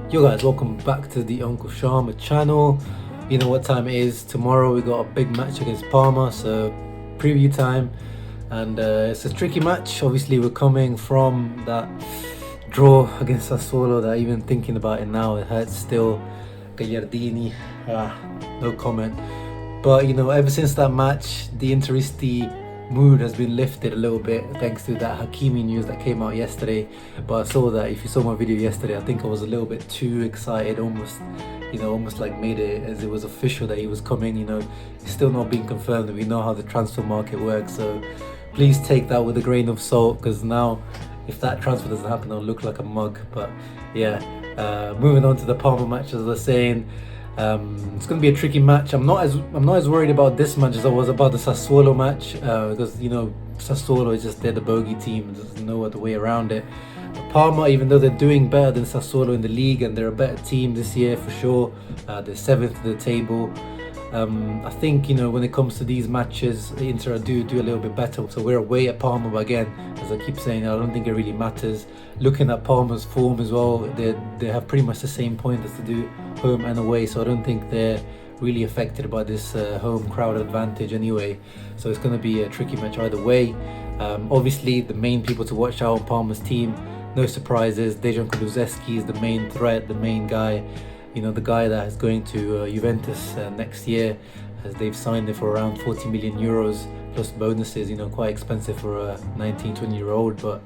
Yo guys, welcome back to the Uncle Sharma channel. You know what time it is. Tomorrow we got a big match against Parma, so preview time. And it's a tricky match. Obviously we're coming from that draw against Sassuolo that even thinking about it now, it hurts still. Gagliardini, no comment. But you know, ever since that match, the Interisti mood has been lifted a little bit thanks to that Hakimi news that came out yesterday. But I saw that, if you saw my video yesterday, I think I was a little bit too excited, almost like made it as it was official that he was coming. You know, it's still not been confirmed, and we know how the transfer market works, so please take that with a grain of salt, because now if that transfer doesn't happen, I'll look like a mug. But yeah, moving on to the Parma match, as I was saying, it's going to be a tricky match. I'm not as worried about this match as I was about the Sassuolo match, because you know, Sassuolo is just, they're the bogey team. There's no other way around it. But Parma, even though they're doing better than Sassuolo in the league and they're a better team this year for sure, they're 7th to the table. I think, you know, when it comes to these matches, Inter do a little bit better. So we're away at Parma, but again, as I keep saying, I don't think it really matters. Looking at Parma's form as well, they have pretty much the same point as to do home and away, so I don't think they're really affected by this home crowd advantage anyway. So it's going to be a tricky match either way. Obviously, the main people to watch out on Parma's team, no surprises. Dejan Kulusevski is the main threat, the main guy. You know, the guy that is going to Juventus next year, as they've signed him for around 40 million euros plus bonuses. You know, quite expensive for a 19-20-year-old. But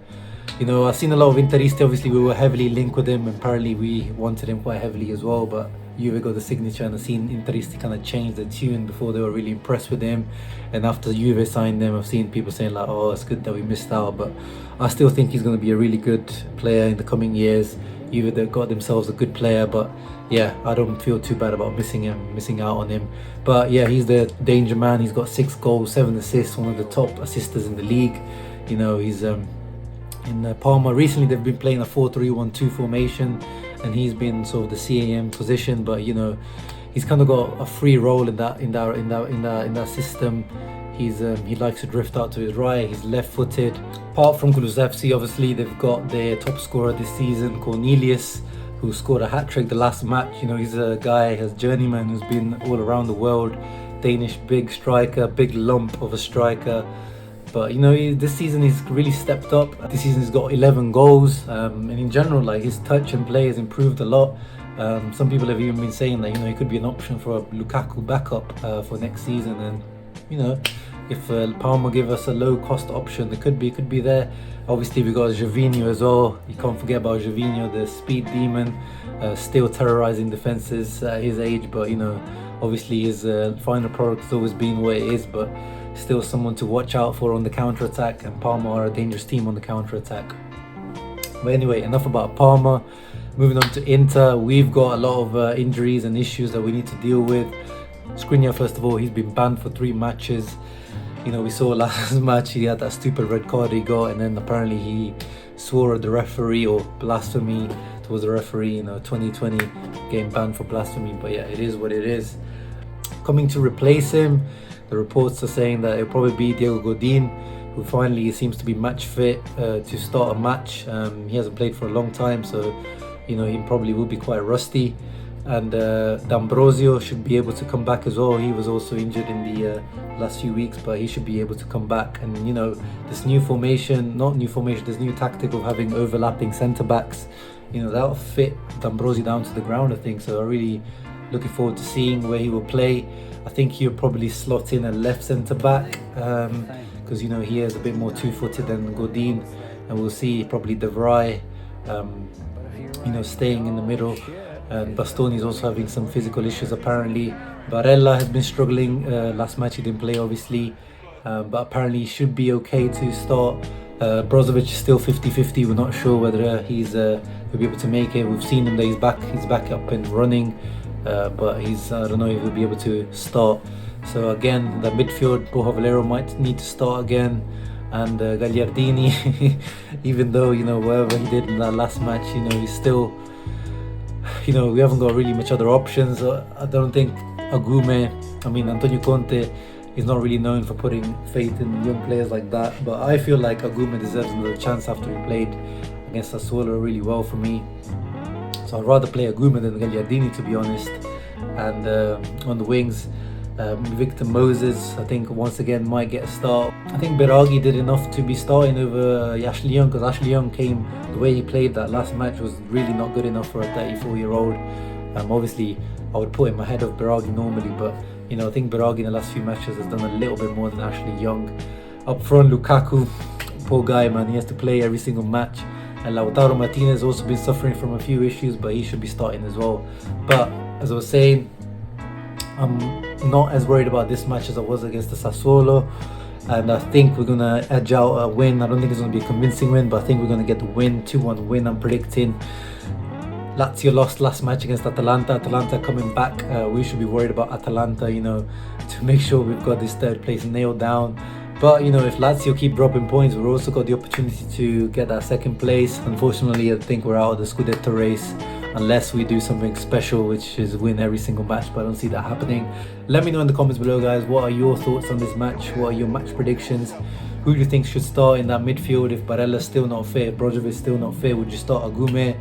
you know, I've seen a lot of Interisti. Obviously, we were heavily linked with him, and apparently we wanted him quite heavily as well. But Juve got the signature, and I've seen Interisti kind of change the tune. Before, they were really impressed with him, and after Juve signed them, I've seen people saying like, "Oh, it's good that we missed out." But I still think he's going to be a really good player in the coming years. Juve, they've got themselves a good player, but yeah, I don't feel too bad about missing out on him. But yeah, he's the danger man. He's got 6 goals, 7 assists, one of the top assisters in the league. You know, he's in Parma. Recently, they've been playing a 4-3-1-2 formation, and he's been sort of the CAM position. But you know, he's kind of got a free role in that system. He likes to drift out to his right. He's left-footed. Apart from Kulusevski, obviously they've got their top scorer this season, Cornelius, who scored a hat-trick the last match. You know, he's a guy, he's a journeyman who's been all around the world. Danish big striker, big lump of a striker. But you know, this season he's really stepped up. This season he's got 11 goals, and in general, like, his touch and play has improved a lot. Some people have even been saying that, you know, he could be an option for a Lukaku backup for next season. And you know, if Parma give us a low-cost option, it could be there. Obviously, we got Gervinho as well. You can't forget about Gervinho, the speed demon, still terrorizing defenses at his age. But you know, obviously his final product has always been what it is, but still someone to watch out for on the counter-attack. And Parma are a dangerous team on the counter-attack. But anyway, enough about Parma. Moving on to Inter, we've got a lot of injuries and issues that we need to deal with. Skriniar, first of all, he's been banned for 3 matches. You know, we saw last match he had that stupid red card he got, and then apparently he swore at the referee, or blasphemy towards the referee. You know, 2020 game banned for blasphemy. But yeah, it is what it is. Coming to replace him, the reports are saying that it'll probably be Diego Godin, who finally seems to be match fit to start a match. He hasn't played for a long time, so you know, he probably will be quite rusty. And D'Ambrosio should be able to come back as well. He was also injured in the last few weeks, but he should be able to come back. And you know, this new tactic of having overlapping centre backs, you know, that'll fit D'Ambrosio down to the ground, I think. So I'm really looking forward to seeing where he will play. I think he'll probably slot in a left centre back, because you know, he is a bit more two-footed than Godin, and we'll see probably De Vrij, you know, staying in the middle. Bastoni is also having some physical issues apparently. Barella has been struggling. Last match he didn't play, obviously, but apparently he should be okay to start. Brozovic is still 50-50. We're not sure whether he'll be able to make it. We've seen him that he's back up and running, but I don't know if he'll be able to start. So again, the midfield, Borja Valero might need to start again. And Gagliardini, even though, you know, whatever he did in that last match, you know, he's still, you know, we haven't got really much other options. I don't think Antonio Conte is not really known for putting faith in young players like that. But I feel like Agume deserves another chance after he played against Sassuolo really well for me. So I'd rather play Aguma than Gagliardini, to be honest. And on the wings, Victor Moses, I think once again might get a start. I think Biraghi did enough to be starting over Ashley Young, because Ashley Young came, the way he played that last match was really not good enough for a 34-year-old. Obviously, I would put him ahead of Biraghi normally, but you know, I think Biraghi in the last few matches has done a little bit more than Ashley Young. Up front, Lukaku, poor guy, man, he has to play every single match. And Lautaro Martinez also been suffering from a few issues, but he should be starting as well. But as I was saying, I'm not as worried about this match as I was against the Sassuolo, and I think we're gonna edge out a win. I don't think it's gonna be a convincing win, but I think we're gonna get the win, 2-1 win. I'm predicting. Lazio lost last match against Atalanta. Atalanta coming back. We should be worried about Atalanta, you know, to make sure we've got this third place nailed down. But you know, if Lazio keep dropping points, we've also got the opportunity to get that second place. Unfortunately, I think we're out of the Scudetto race unless we do something special, which is win every single match, but I don't see that happening. Let me know in the comments below, guys, what are your thoughts on this match? What are your match predictions? Who do you think should start in that midfield? If Barella's still not fit, if Brozovic still not fit, would you start Aguma?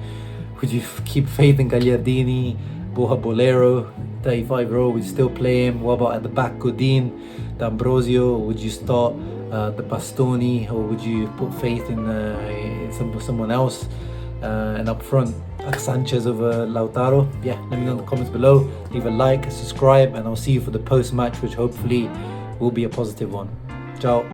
Would you keep faith in Gagliardini? Borja Bolero, 35-year-old, would you still play him? What about at the back, Godin, D'Ambrosio? Would you start the Bastoni, or would you put faith in someone else? And up front, Sanchez over Lautaro? Yeah, let me know in the comments below. Leave a like, subscribe, and I'll see you for the post-match, which hopefully will be a positive one. Ciao.